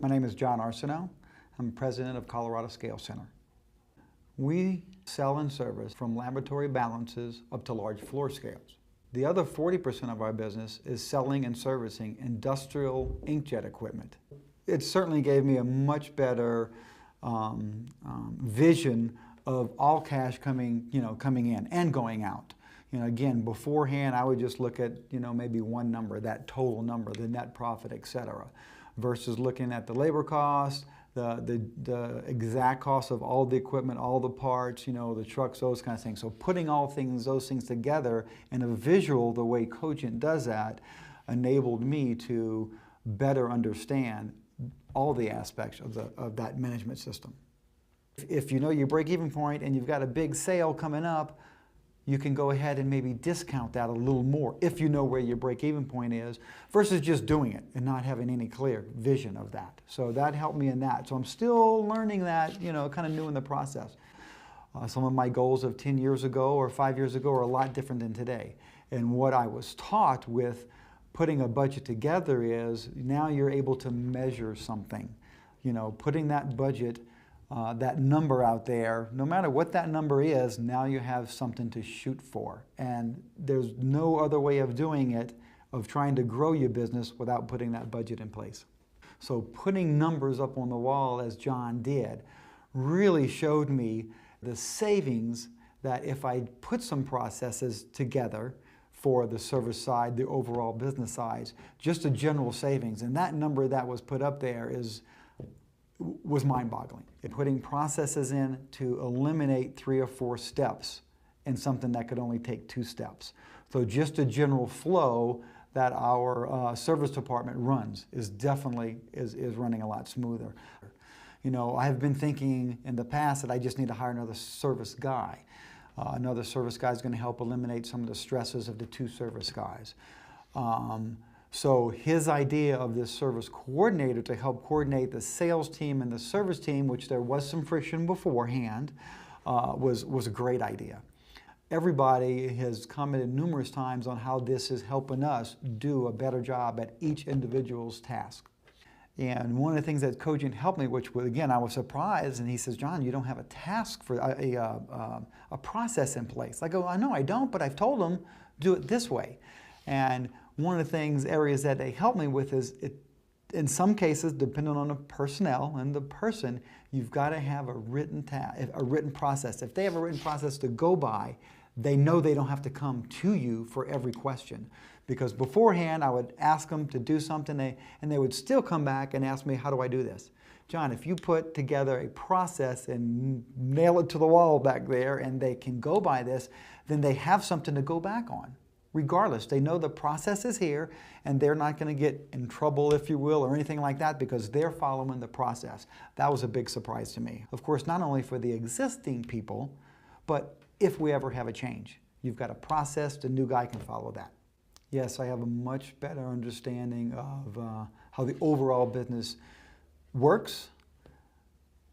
My name is John Arsenault. I'm president of Colorado Scale Center. We sell and service from laboratory balances up to large floor scales. The other 40% of our business is selling and servicing industrial inkjet equipment. It certainly gave me a much better vision of all cash coming in and going out. Again, beforehand, I would just look at, maybe one number, that total number, the net profit, etc., versus looking at the labor cost, the exact cost of all the equipment, all the parts, the trucks, those kind of things. So putting those things together in a visual, the way Cogent does that, enabled me to better understand all the aspects of that management system. If you know your break-even point and you've got a big sale coming up, you can go ahead and maybe discount that a little more if you know where your break-even point is, versus just doing it and not having any clear vision of that. So that helped me in that. So I'm still learning that, kind of new in the process. Some of my goals of 10 years ago or 5 years ago are a lot different than today. And what I was taught with putting a budget together is now you're able to measure something. Putting that budget, that number out there, no matter what that number is, now you have something to shoot for. And there's no other way of doing it, of trying to grow your business without putting that budget in place. So putting numbers up on the wall, as John did, really showed me the savings that if I put some processes together for the service side, the overall business size, just a general savings. And that number that was put up there was mind-boggling. Putting processes in to eliminate 3 or 4 steps in something that could only take 2 steps. So just a general flow that our service department runs is definitely running a lot smoother. I have been thinking in the past that I just need to hire another service guy. Another service guy is going to help eliminate some of the stresses of the 2 service guys. So his idea of this service coordinator to help coordinate the sales team and the service team, which there was some friction beforehand, was a great idea. Everybody has commented numerous times on how this is helping us do a better job at each individual's task. And one of the things that Cogent helped me, which again I was surprised, and he says, "John, you don't have a task for a process in place." I go, "I know I don't, but I've told them do it this way." And one of the areas that they help me with is, in some cases, depending on the personnel and the person, you've got to have a written process. If they have a written process to go by, they know they don't have to come to you for every question. Because beforehand, I would ask them to do something, and they would still come back and ask me, "How do I do this?" John, if you put together a process and nail it to the wall back there, and they can go by this, then they have something to go back on. Regardless, they know the process is here, and they're not going to get in trouble, if you will, or anything like that, because they're following the process. That was a big surprise to me. Of course, not only for the existing people, but if we ever have a change. You've got a process, the new guy can follow that. Yes, I have a much better understanding of how the overall business works,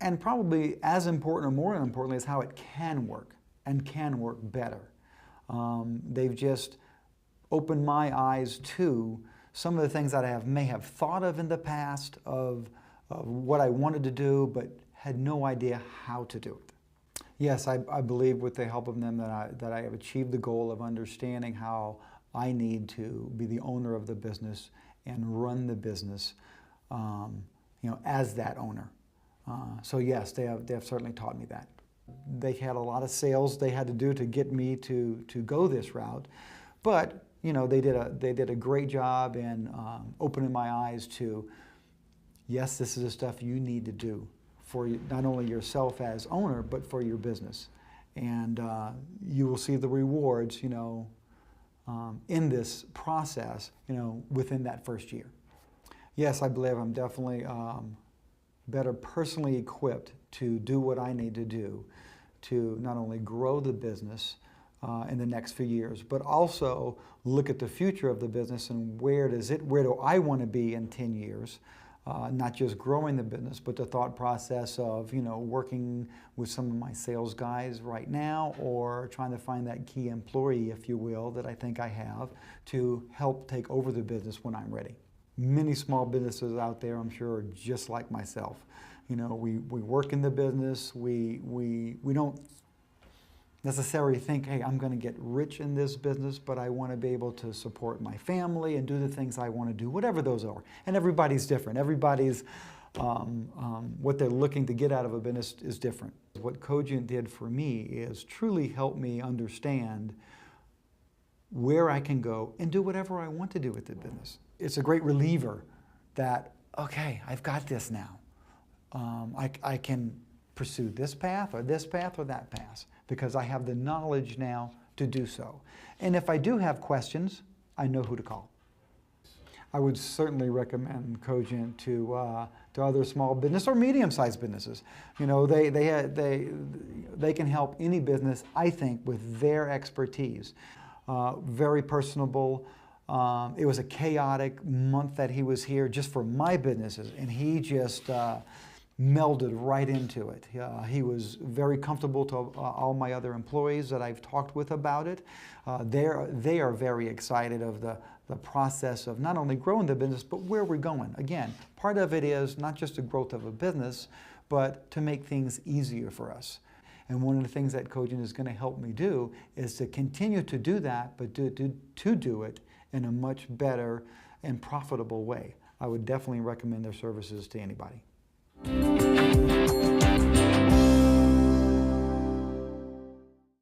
and probably as important or more importantly is how it can work, and can work better. They've just opened my eyes to some of the things that I may have thought of in the past of what I wanted to do, but had no idea how to do it. Yes, I believe with the help of them that I have achieved the goal of understanding how I need to be the owner of the business and run the business, as that owner. So yes, they have certainly taught me that. They had a lot of sales they had to do to get me to go this route, but they did a great job in opening my eyes to, yes, this is the stuff you need to do for not only yourself as owner, but for your business, and you will see the rewards, in this process, within that first year. Yes, I believe I'm definitely better personally equipped to do what I need to do to not only grow the business in the next few years, but also look at the future of the business and where do I want to be in 10 years, not just growing the business, but the thought process of, working with some of my sales guys right now, or trying to find that key employee, if you will, that I think I have to help take over the business when I'm ready. Many small businesses out there, I'm sure, are just like myself. You know, we work in the business. We don't necessarily think, hey, I'm going to get rich in this business, but I want to be able to support my family and do the things I want to do, whatever those are. And everybody's different. Everybody's, what they're looking to get out of a business is different. What Cogent did for me is truly help me understand where I can go and do whatever I want to do with the business. It's a great reliever that, okay, I've got this now. I can pursue this path or that path because I have the knowledge now to do so. And if I do have questions, I know who to call. I would certainly recommend Cogent to other small business or medium-sized businesses. You know, they can help any business, I think, with their expertise. Very personable. It was a chaotic month that he was here just for my businesses, and he just melded right into it. He was very comfortable to all my other employees that I've talked with about it. They are very excited of the process of not only growing the business, but where we're going. Again, part of it is not just the growth of a business, but to make things easier for us. And one of the things that Cogent is going to help me do is to continue to do that, but to do it in a much better and profitable way. I would definitely recommend their services to anybody.